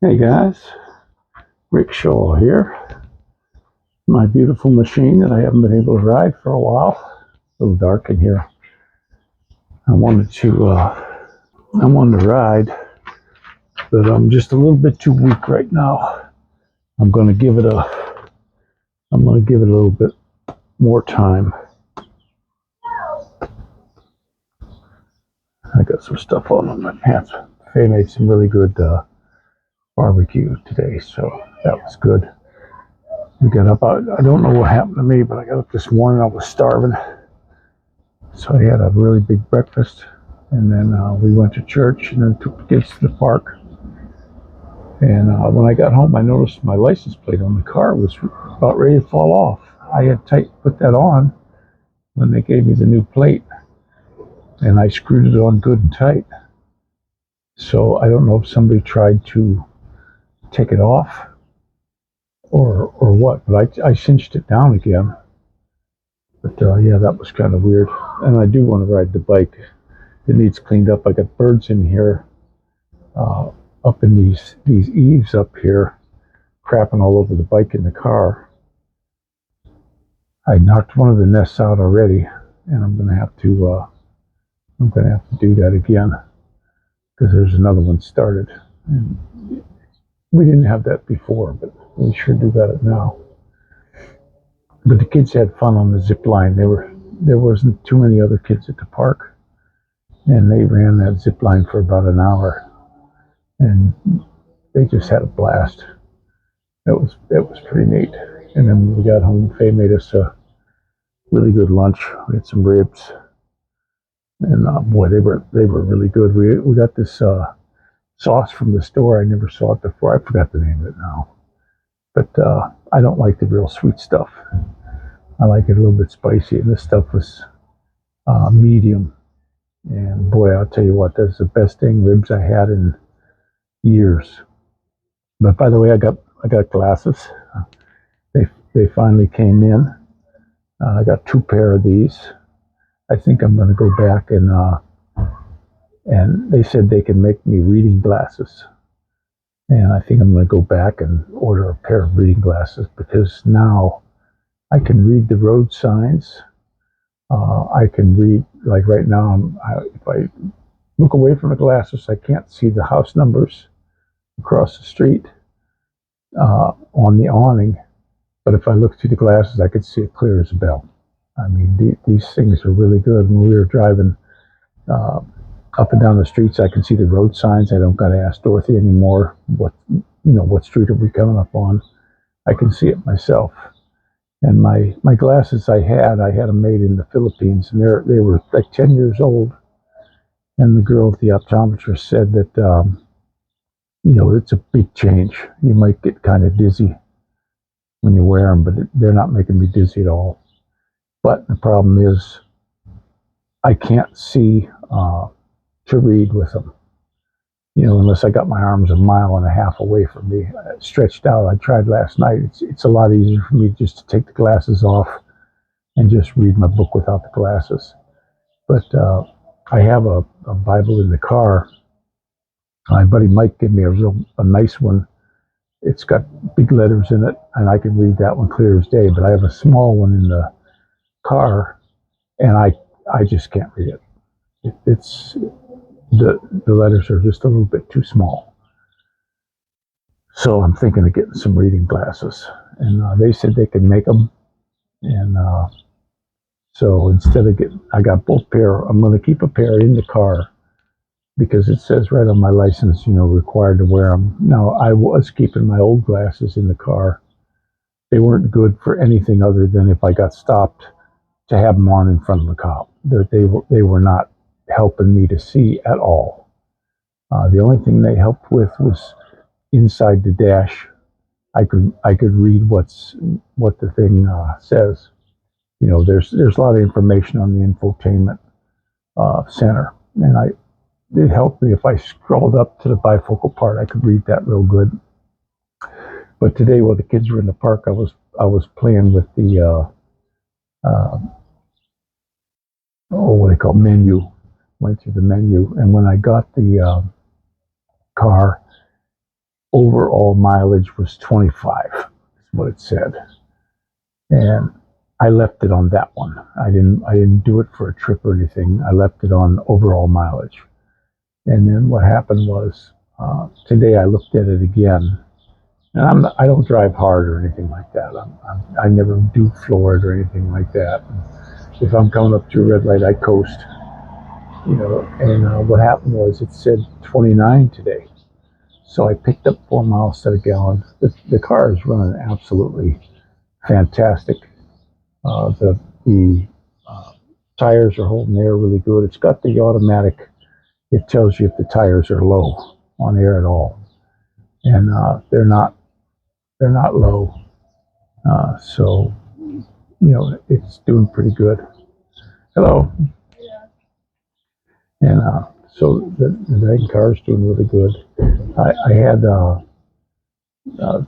Hey guys, Rick Shaw here. My beautiful machine that I haven't been able to ride for a while. A little dark in here. I wanted to ride, but I'm just a little bit too weak right now. I'm going to give it a little bit more time. I got some stuff on my pants. Faye made some really good barbecue today, so that was good. We got up. I don't know what happened to me, but I got up this morning. I was starving. So I had a really big breakfast, and then we went to church, and then took the kids to the park. And when I got home, I noticed my license plate on the car was about ready to fall off. I had put that on when they gave me the new plate, and I screwed it on good and tight. So I don't know if somebody tried to take it off or what, but I cinched it down again. But yeah, that was kind of weird. And I do want to ride the bike. It needs cleaned up. I got birds in here, up in these eaves up here, crapping all over the bike in the car. I knocked one of the nests out already, and I'm gonna have to do that again because there's another one started. And we didn't have that before, but we sure do got it now. But the kids had fun on the zip line. There wasn't too many other kids at the park, and they ran that zip line for about an hour, and they just had a blast. It was pretty neat. And then when we got home, Faye made us a really good lunch. We had some ribs, and boy, they were really good. We got this sauce from the store. I never saw it before. I forgot the name of it now, but I don't like the real sweet stuff. I like it a little bit spicy, and this stuff was medium. And boy, I'll tell you what, that's the best thing ribs I had in years. But by the way, I got glasses. They finally came in. I got 2 pair of these. I think I'm going to go back and they said they can make me reading glasses. And I think I'm going to go back and order a pair of reading glasses because now I can read the road signs. I can read, like right now, if I look away from the glasses, I can't see the house numbers across the street on the awning. But if I look through the glasses, I could see it clear as a bell. I mean, these things are really good. When we were driving up and down the streets, I can see the road signs. I don't got to ask Dorothy anymore what street are we coming up on. I can see it myself. And my glasses I had them made in the Philippines, and they were like 10 years old. And the girl at the optometrist said that it's a big change. You might get kind of dizzy when you wear them, but they're not making me dizzy at all. But the problem is I can't see to read with them, unless I got my arms 1.5 miles away from me, stretched out. I tried last night. It's a lot easier for me just to take the glasses off and just read my book without the glasses. But I have a Bible in the car. My buddy Mike gave me a nice one. It's got big letters in it, and I can read that one clear as day. But I have a small one in the car, and I just can't read it. It's the letters are just a little bit too small. So I'm thinking of getting some reading glasses, and they said they could make them. And so instead of I got both pair. I'm going to keep a pair in the car because it says right on my license, required to wear them. Now, I was keeping my old glasses in the car. They weren't good for anything other than if I got stopped to have them on in front of the cop. They were not helping me to see at all. The only thing they helped with was inside the dash. I could read what the thing says. There's a lot of information on the infotainment center, and it helped me if I scrolled up to the bifocal part. I could read that real good. But today, while the kids were in the park, I was playing with the what they call menu. Went through the menu, and when I got the car, overall mileage was 25, is what it said. And I left it on that one. I didn't do it for a trip or anything. I left it on overall mileage. And then what happened was today I looked at it again, and I don't drive hard or anything like that. I never do floor it or anything like that. If I'm coming up to a red light, I coast, And what happened was it said 29 today, so I picked up 4 miles to the gallon. The car is running absolutely fantastic. The tires are holding air really good. It's got the automatic. It tells you if the tires are low on air at all, and they're not low. So it's doing pretty good. Hello. And so the Dragon car is doing really good. I had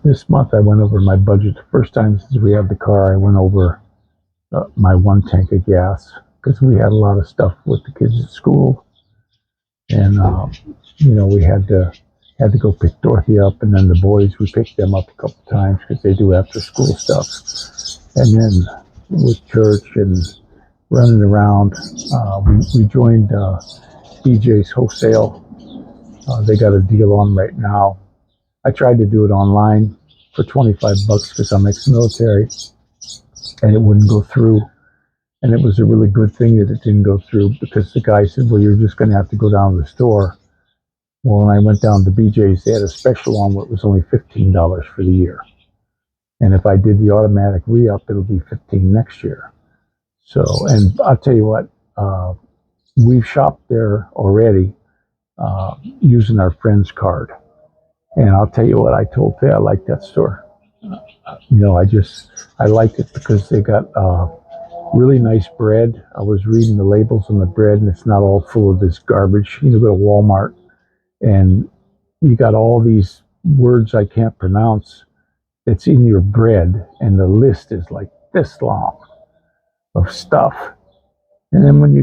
this month I went over my budget. The first time since we had the car, I went over my 1 tank of gas because we had a lot of stuff with the kids at school, and we had to go pick Dorothy up, and then the boys, we picked them up a couple times because they do after school stuff, and then with church and running around, we joined BJ's Wholesale. They got a deal on right now. I tried to do it online for $25 because I'm ex-military, and it wouldn't go through. And it was a really good thing that it didn't go through because the guy said, well, you're just going to have to go down to the store. Well, when I went down to BJ's, they had a special on where it was only $15 for the year. And if I did the automatic re-up, it'll be $15 next year. So, and I'll tell you what, we've shopped there already using our friend's card. And I'll tell you what, I told Faye I like that store. I liked it because they got really nice bread. I was reading the labels on the bread, and it's not all full of this garbage. You go to Walmart, and you got all these words I can't pronounce that's in your bread, and the list is like this long of stuff. And then when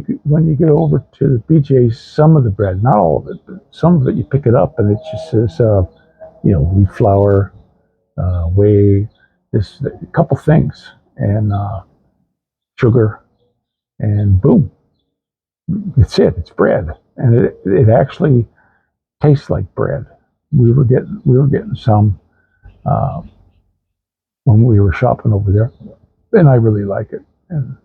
you get over to the BJ's, some of the bread, not all of it, but some of it, you pick it up, and it just says, wheat flour, whey, this, a couple things, and sugar, and boom, it's it. It's bread, and it actually tastes like bread. We were getting some when we were shopping over there, and I really like it. And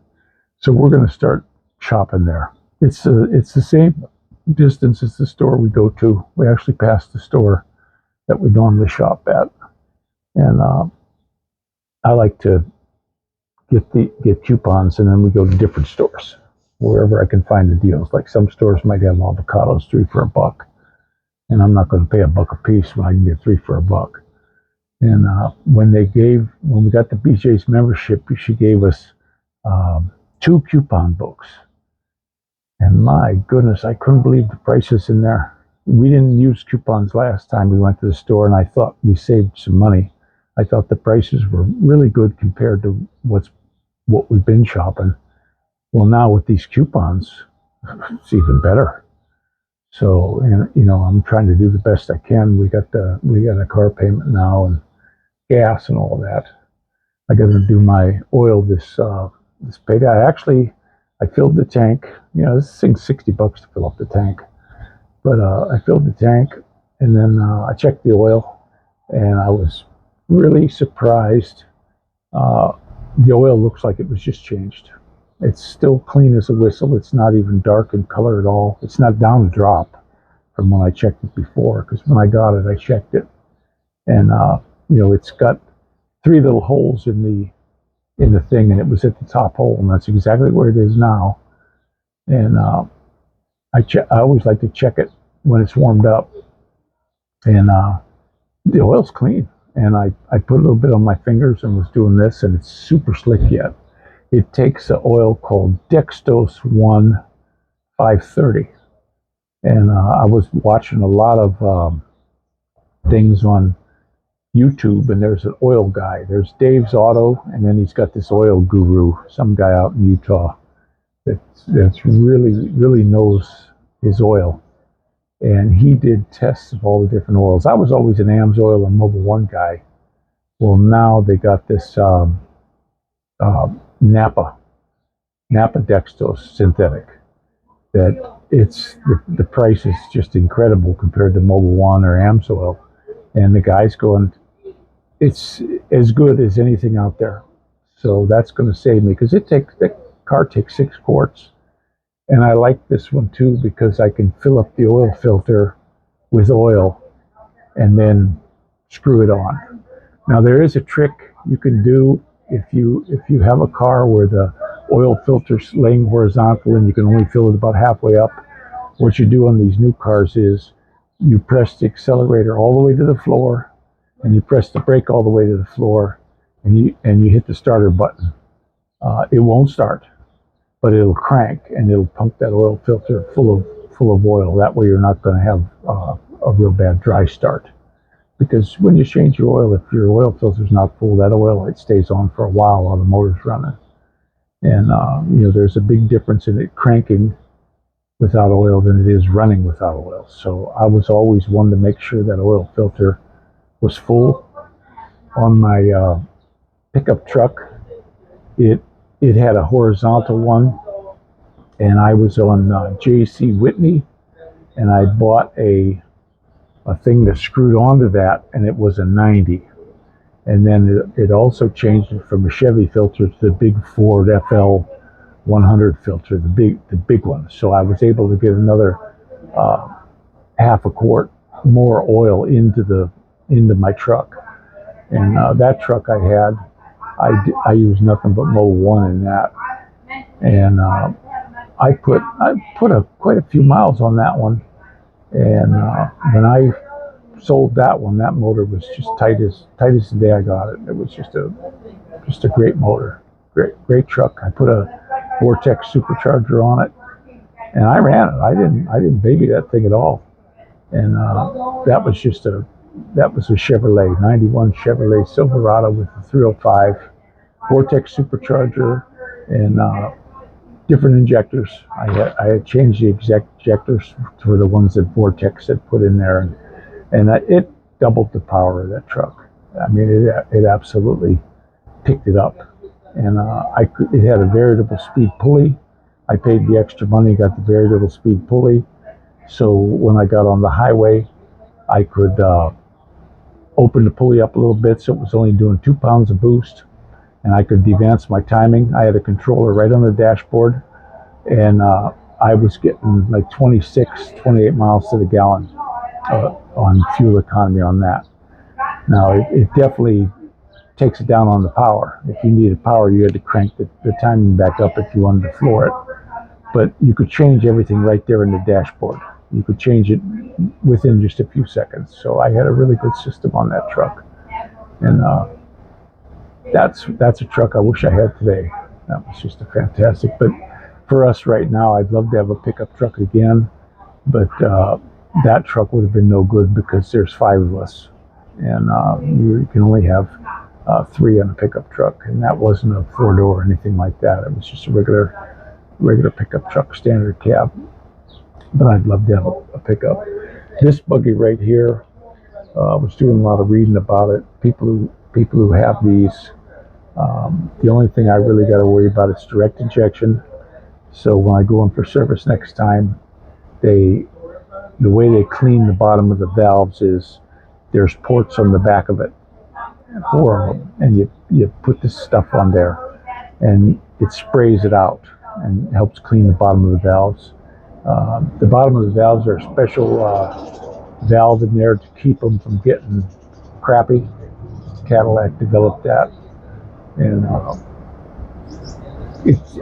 so we're going to start shopping there. It's the same distance as the store we go to. We actually pass the store that we normally shop at, and I like to get coupons, and then we go to different stores wherever I can find the deals. Like some stores might have avocados 3 for $1, and I'm not going to pay $1 a piece when I can get 3 for $1. And when we got the BJ's membership, she gave us 2 coupon books, and my goodness, I couldn't believe the prices in there. We didn't use coupons last time we went to the store, and I thought we saved some money. I thought the prices were really good compared to what we've been shopping. Well, now with these coupons, it's even better. So, and I'm trying to do the best I can. We got a car payment now and gas and all that. I got to do my oil this payday. I filled the tank. This thing's $60 to fill up the tank, but I filled the tank, and then I checked the oil, and I was really surprised. The oil looks like it was just changed. It's still clean as a whistle. It's not even dark in color at all. It's not down a drop from when I checked it before, because when I got it, I checked it, and it's got 3 little holes in the thing, and it was at the top hole, and that's exactly where it is now. And I always like to check it when it's warmed up, and the oil's clean. And I put a little bit on my fingers and was doing this, and it's super slick yet. It takes an oil called Dextos 1 530. And I was watching a lot of things on YouTube, and there's an oil guy. There's Dave's Auto, and then he's got this oil guru, some guy out in Utah that's really, really knows his oil. and he did tests of all the different oils. I was always an AMSOIL and Mobil 1 guy. Well, now they got this Napa Dextrose synthetic that it's the price is just incredible compared to Mobil 1 or AMSOIL, and the guy's going, it's as good as anything out there. So that's going to save me, because the car takes 6 quarts, and I like this one too because I can fill up the oil filter with oil and then screw it on. Now there is a trick you can do if you have a car where the oil filter's laying horizontal and you can only fill it about halfway up. What you do on these new cars is you press the accelerator all the way to the floor, and you press the brake all the way to the floor, and you hit the starter button. It won't start, but it'll crank and it'll pump that oil filter full of oil. That way you're not going to have a real bad dry start. Because when you change your oil, if your oil filter's not full, that oil light stays on for a while the motor's running. And there's a big difference in it cranking without oil than it is running without oil. So I was always one to make sure that oil filter was full. On my pickup truck, it had a horizontal one, and I was on J.C. Whitney, and I bought a thing that screwed onto that, and it was a 90. And then it also changed it from a Chevy filter to the big Ford FL 100 filter, the big one. So I was able to get another half a quart more oil into my truck. And that truck I had, I used nothing but Mobil 1 in that, and I put quite a few miles on that one. And when I sold that one, that motor was just tight as the day I got it. It was just a great motor, great truck. I put a Vortex supercharger on it, and I ran it. I didn't baby that thing at all. And that was a Chevrolet, 91 Chevrolet Silverado with the 305 Vortex supercharger and different injectors. I had changed the injectors for the ones that Vortex had put in there, and it doubled the power of that truck. I mean, it absolutely picked it up. And it had a variable speed pulley. I paid the extra money, got the variable speed pulley. So when I got on the highway, I could open the pulley up a little bit, so it was only doing 2 pounds of boost, and I could advance my timing. I had a controller right on the dashboard, and I was getting like 26, 28 miles to the gallon on fuel economy on that. Now, it definitely takes it down on the power. If you needed power, you had to crank the timing back up if you wanted to floor it. But you could change everything right there in the dashboard. You could change it within just a few seconds. So I had a really good system on that truck. And that's a truck I wish I had today. That was just a fantastic. But for us right now, I'd love to have a pickup truck again. But that truck would have been no good because there's 5 of us. And you can only have 3 on a pickup truck. And that wasn't a 4-door or anything like that. It was just a regular pickup truck, standard cab. But I'd love to have a pickup. This buggy right here, I was doing a lot of reading about it. People who have these, the only thing I really got to worry about is direct injection. So when I go in for service next time, the way they clean the bottom of the valves is there's ports on the back of it, 4 of them, and you put this stuff on there, and it sprays it out and helps clean the bottom of the valves. The bottom of the valves are a special valve in there to keep them from getting crappy. Cadillac developed that, and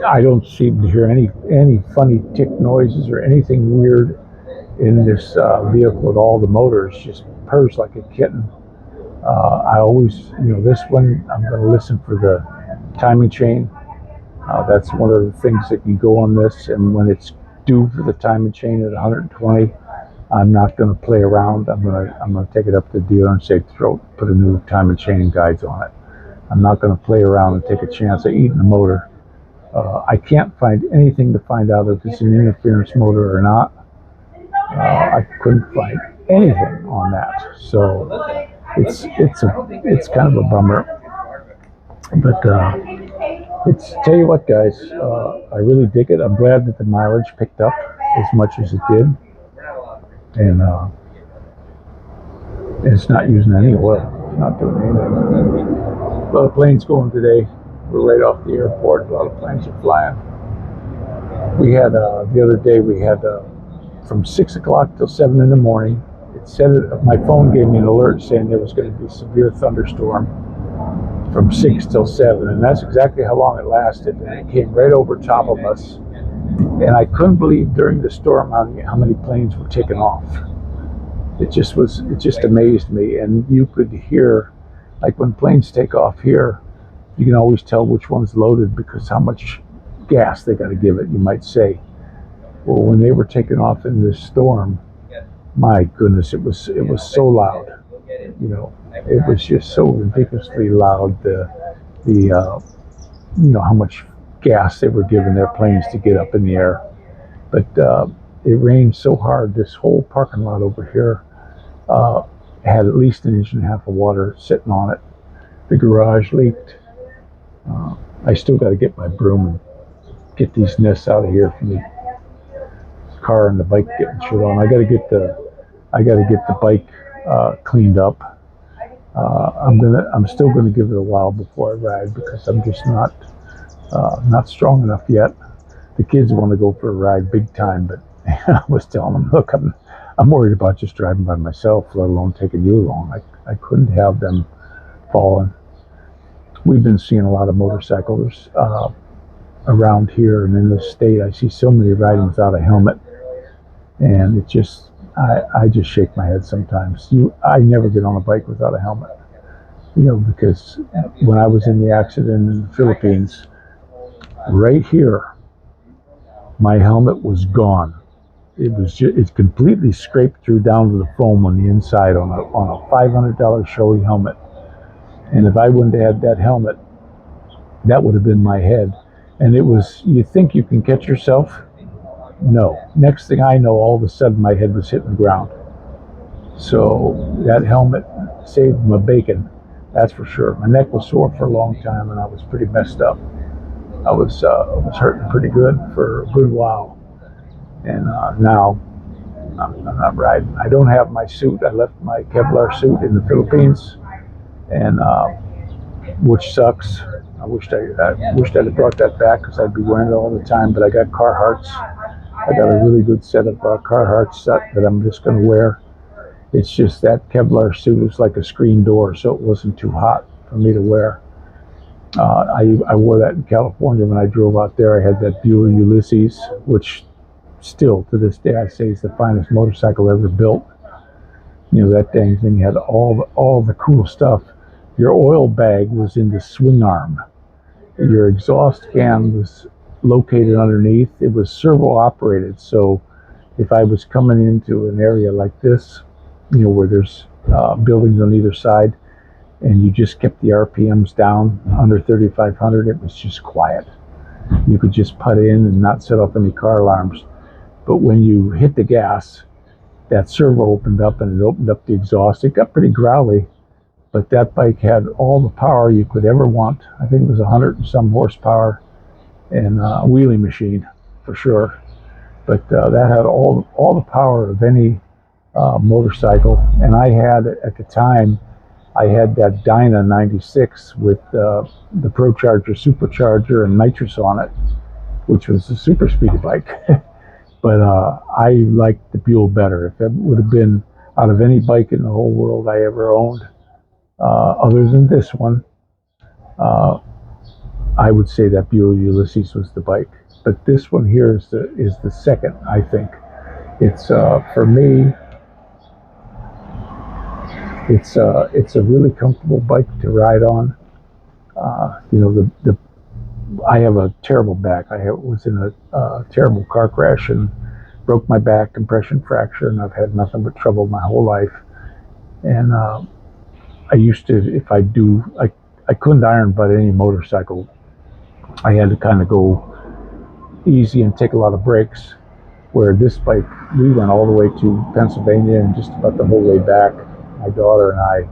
I don't seem to hear any funny tick noises or anything weird in this vehicle at all. The motor just purrs like a kitten. I always, this one, I'm going to listen for the timing chain. That's one of the things that can go on this, and when it's due for the timing chain at 120, I'm not going to play around. I'm going to take it up to the dealer and say, put a new timing chain guides on it. I'm not going to play around and take a chance of eating the motor. I can't find anything to find out if it's an interference motor or not. I couldn't find anything on that. So it's kind of a bummer. But it's tell you what, guys, I really dig it. I'm glad that the mileage picked up as much as it did, and it's not using any oil. It's not doing anything. A lot of planes going today. We're right off the airport. A lot of planes are flying. We had the other day. We had from 6 o'clock till 7 in the morning. It said my phone gave me an alert saying there was going to be a severe thunderstorm from 6 till 7, and that's exactly how long it lasted. And it came right over top of us, and I couldn't believe during the storm how many planes were taking off. It just amazed me. And you could hear, like when planes take off here, you can always tell which one's loaded because how much gas they got to give it, you might say. Well, when they were taking off in this storm, my goodness, it was so loud. It was just so ridiculously loud. How much gas they were giving their planes to get up in the air. But it rained so hard. This whole parking lot over here had at least an inch and a half of water sitting on it. The garage leaked. I still got to get my broom and get these nests out of here from the car and the bike getting shit on. I got to get the bike cleaned up. I'm still gonna give it a while before I ride because I'm just not strong enough yet. The kids want to go for a ride big time, but I was telling them, look, I'm worried about just driving by myself, let alone taking you along. I couldn't have them falling. We've been seeing a lot of motorcycles around here and in the state. I see so many riding without a helmet, and I just shake my head sometimes. I never get on a bike without a helmet, because when I was in the accident in the Philippines, right here, my helmet was gone. It's completely scraped through down to the foam on the inside on a $500 Shoei helmet. And if I wouldn't have had that helmet, that would have been my head. And you think you can catch yourself? No. Next thing I know, all of a sudden my head was hitting the ground. So that helmet saved my bacon, that's for sure. My neck was sore for a long time and I was pretty messed up. I was hurting pretty good for a good while. And now I'm not riding. I don't have my suit. I left my Kevlar suit in the Philippines, and which sucks. I wished I'd have brought that back because I'd be wearing it all the time. But I got Carhartts. I got a really good set of Carhartts that I'm just going to wear. It's just that Kevlar suit was like a screen door, so it wasn't too hot for me to wear. I wore that in California when I drove out there. I had that Buell Ulysses, which still to this day I say is the finest motorcycle ever built. That dang thing had all the cool stuff. Your oil bag was in the swing arm. Your exhaust can was located underneath. It was servo operated, so if I was coming into an area like this, where there's buildings on either side, and you just kept the RPMs down under 3,500, it was just quiet. You could just put in and not set off any car alarms. But when you hit the gas, that servo opened up and it opened up the exhaust. It got pretty growly, but that bike had all the power you could ever want. I think it was 100 and some horsepower and a wheelie machine for sure. But that had all the power of any motorcycle. And I had, at the time, I had that Dyna 96 with the ProCharger supercharger and nitrous on it, which was a super speedy bike. But I liked the Buell better. If it would have been out of any bike in the whole world I ever owned, other than this one, I would say that Buell Ulysses was the bike. But this one here is the second, I think. It's for me, it's a really comfortable bike to ride on. I have a terrible back. I was in a terrible car crash and broke my back, compression fracture, and I've had nothing but trouble my whole life. And I used to, if I couldn't iron butt any motorcycle. I had to kind of go easy and take a lot of breaks. Where this bike, we went all the way to Pennsylvania and just about the whole way back, my daughter and I,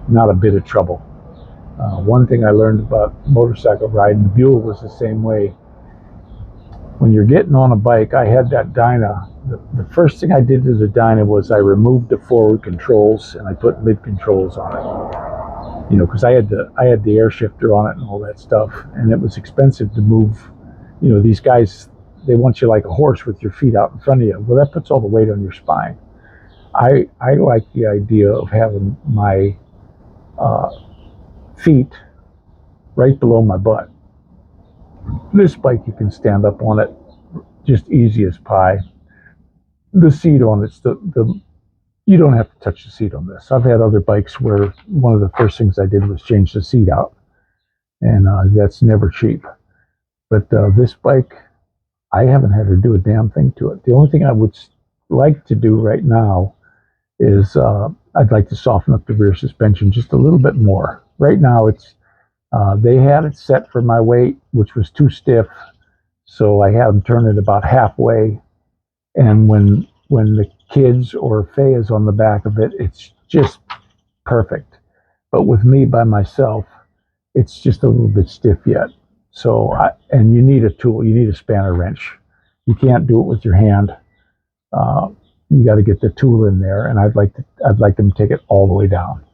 not a bit of trouble. One thing I learned about motorcycle riding, the Buell was the same way. When you're getting on a bike, I had that Dyna. The first thing I did to the Dyna was I removed the forward controls and I put mid controls on it. You know, because I had the air shifter on it and all that stuff, and it was expensive to move. You know, these guys, they want you like a horse with your feet out in front of you. Well, that puts all the weight on your spine. I like the idea of having my feet right below my butt. This bike, you can stand up on it just easy as pie. The seat on it's you don't have to touch the seat on this. I've had other bikes where one of the first things I did was change the seat out, and that's never cheap. But this bike, I haven't had to do a damn thing to it. The only thing I would like to do right now is I'd like to soften up the rear suspension just a little bit more. Right now, it's they had it set for my weight, which was too stiff, so I had them turn it about halfway. And when the kids or Faye is on the back of it, it's just perfect. But with me by myself, it's just a little bit stiff yet. So, and you need a tool. You need a spanner wrench. You can't do it with your hand. You got to get the tool in there, and I'd like them to take it all the way down.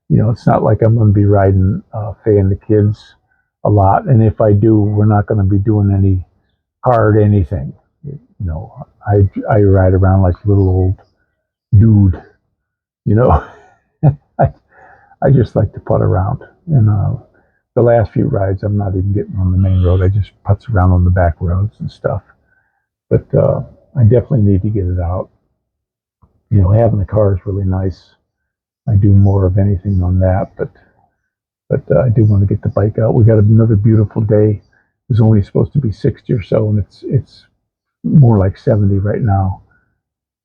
You know, it's not like I'm going to be riding Faye and the kids a lot, and if I do, we're not going to be doing any hard anything. You know, I ride around like a little old dude. You know, I just like to putt around, and the last few rides, I'm not even getting on the main road. I just putz around on the back roads and stuff. But I definitely need to get it out. You know, having the car is really nice. I do more of anything on that, but I do want to get the bike out. We got another beautiful day. It's only supposed to be 60 or so, and it's more like 70 right now.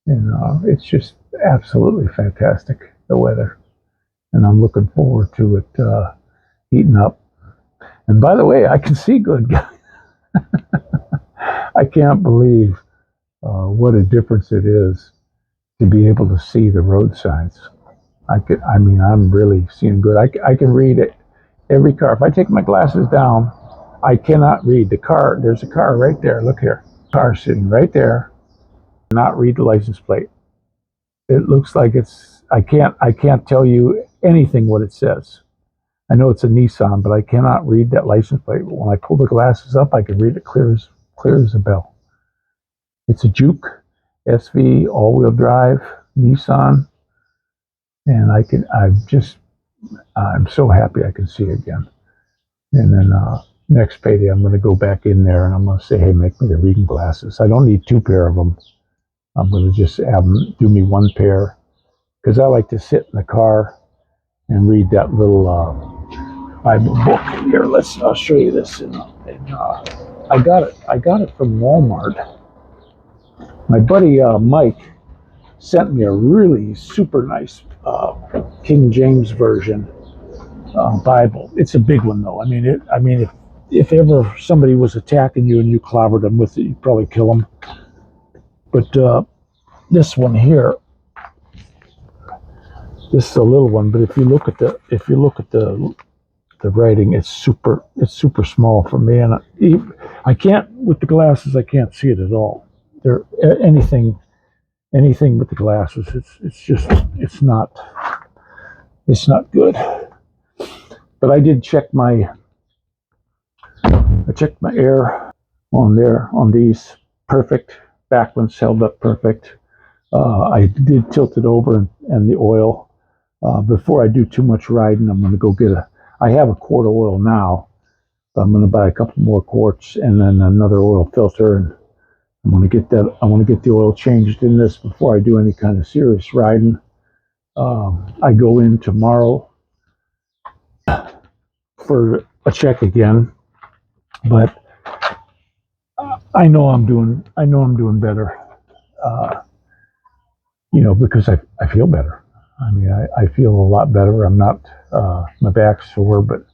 And it's just absolutely fantastic, the weather. And I'm looking forward to it heating up. And by the way, I can see good, guys. I can't believe what a difference it is to be able to see the road signs. I'm really seeing good. I can read it. Every car. If I take my glasses down, I cannot read the car. There's a car right there. Look here. Car sitting right there. Not read the license plate. It looks like it's. I can't tell you anything what it says. I know it's a Nissan, but I cannot read that license plate. But when I pull the glasses up, I can read it clear as a bell. It's a Juke SV all-wheel drive Nissan, and I'm so happy I can see again. And then next payday, I'm going to go back in there and I'm going to say, hey, make me the reading glasses. I don't need 2 pair of them. I'm going to just have them do me 1 pair, because I like to sit in the car and read that little Bible book. Here, I'll show you this. I got it from Walmart. My buddy Mike sent me a really super nice King James version Bible. It's a big one though. If ever somebody was attacking you and you clobbered them with it, you'd probably kill them. But this one here, this is a little one. But if you look at the writing, it's super small for me, and I can't, with the glasses, I can't see it at all. There anything with the glasses, it's not good. But I did check my air on these, perfect. Back ones held up perfect. I did tilt it over and the oil. Before I do too much riding, I'm going to go I have a quart of oil now. I'm going to buy a couple more quarts and then another oil filter, and I want to get the oil changed in this before I do any kind of serious riding. I go in tomorrow for a check again, but I know I'm doing better. Because I feel better. I feel a lot better. I'm not my back's sore, but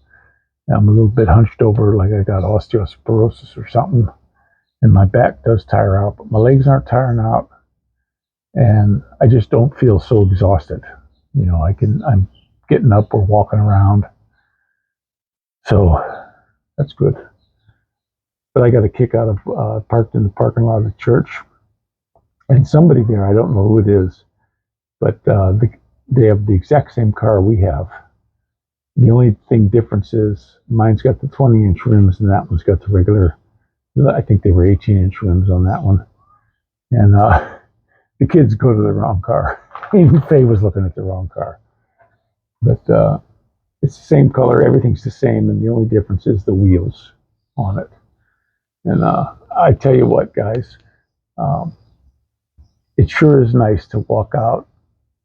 I'm a little bit hunched over, like I got osteoporosis or something. and my back does tire out, but my legs aren't tiring out, and I just don't feel so exhausted. I'm getting up or walking around, so that's good. But I got a kick out of parked in the parking lot of the church, and somebody there, I don't know who it is, but they have the exact same car we have. The only difference is mine's got the 20-inch rims and that one's got the regular, I think they were 18-inch rims on that one. And the kids go to the wrong car. Even Faye was looking at the wrong car. But it's the same color, everything's the same, and the only difference is the wheels on it. And I tell you what, guys, it sure is nice to walk out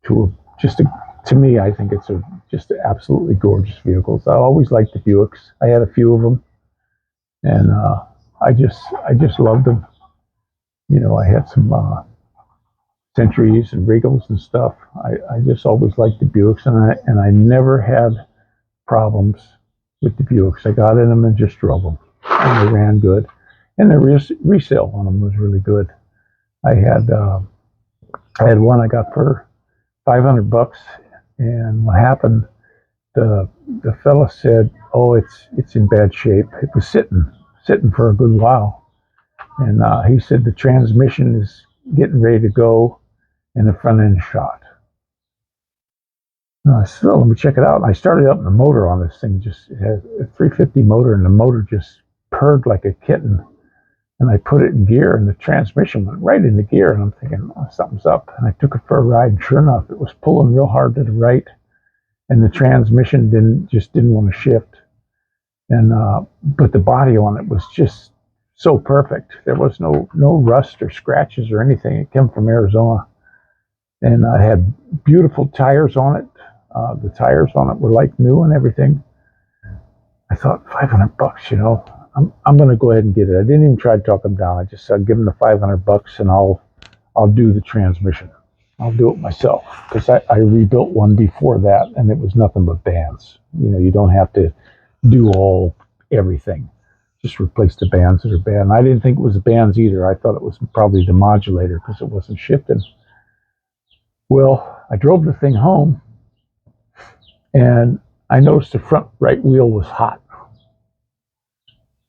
to to me, I think it's just absolutely gorgeous vehicles. I always liked the Buicks. I had a few of them, and I just loved them. I had some Centuries and Regals and stuff. I just always liked the Buicks, and I never had problems with the Buicks. I got in them and just drove them, and they ran good, and the resale on them was really good. I had one I got for $500, and what happened? The fella said, "Oh, it's in bad shape. It was sitting for a good while," and he said the transmission is getting ready to go, and the front end shot. And I said, "Oh, let me check it out." And I started up the motor on this thing. It has a 350 motor, and the motor just purred like a kitten. And I put it in gear, and the transmission went right into gear. And I'm thinking, oh, something's up. And I took it for a ride, and sure enough, it was pulling real hard to the right, and the transmission didn't want to shift. And but the body on it was just so perfect. There was no rust or scratches or anything. It came from Arizona, and I had beautiful tires on it. The tires on it were like new and everything. I thought $500, I'm going to go ahead and get it. I didn't even try to talk him down. I just said, give him the $500 and I'll do the transmission. I'll do it myself, because I rebuilt one before that, and it was nothing but bands. You don't have to do everything. Just replace the bands that are bad. And I didn't think it was the bands either. I thought it was probably the modulator because it wasn't shifting. Well, I drove the thing home, and I noticed the front right wheel was hot.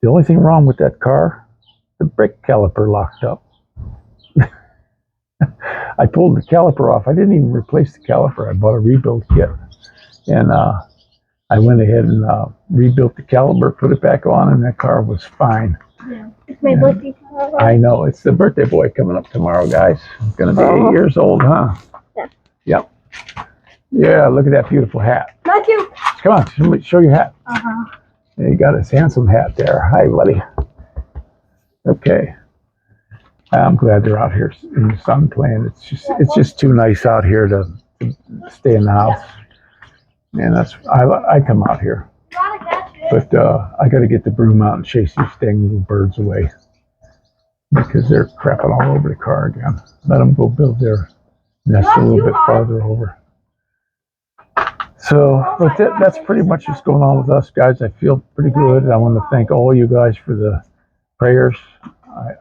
The only thing wrong with that car, the brake caliper locked up. I pulled the caliper off. I didn't even replace the caliper. I bought a rebuild kit, and I went ahead and rebuilt the caliper, put it back on, and that car was fine. Yeah. It's my birthday tomorrow. I know. It's the birthday boy coming up tomorrow, guys. He's going to be 8 years old, huh? Yeah. Yep. Yeah, look at that beautiful hat. Not you. Come on, show your hat. Uh-huh. You got his handsome hat there. Hi, buddy. Okay. I'm glad they're out here in the sun playing. It's just too nice out here to stay in the house. And I come out here. But I got to get the broom out and chase these dang little birds away, because they're crapping all over the car again. Let them go build their nest a little bit farther over. So, but that's pretty much what's going on with us, guys. I feel pretty good. I want to thank all you guys for the prayers.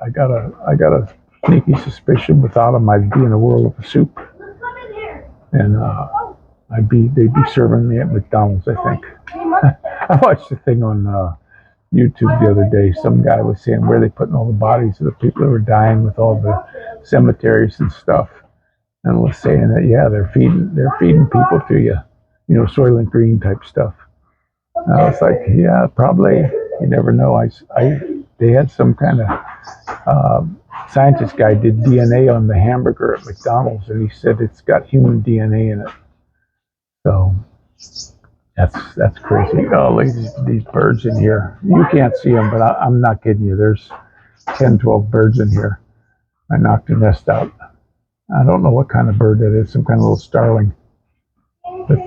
I got a sneaky suspicion without them I'd be in a world of soup, and they'd be serving me at McDonald's, I think. I watched the thing on YouTube the other day. Some guy was saying where they putting all the bodies of the people that were dying with all the cemeteries and stuff, and was saying that they're feeding people to you, Soylent Green type stuff. And I was like, yeah, probably. You never know. They had some kind of scientist guy did DNA on the hamburger at McDonald's, and he said it's got human DNA in it. So that's crazy. Oh, look at these birds in here. You can't see them, but I'm not kidding you. There's 10, 12 birds in here. I knocked the nest out. I don't know what kind of bird that is. Some kind of little starling. But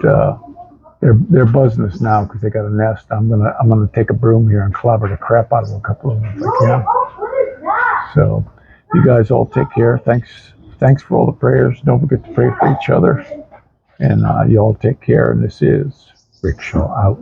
they're buzzing us now because they got a nest. I'm gonna take a broom here and clobber the crap out of a couple of them if I can. So you guys all take care. Thanks for all the prayers. Don't forget to pray for each other. And you all take care. And this is Rick Shaw out.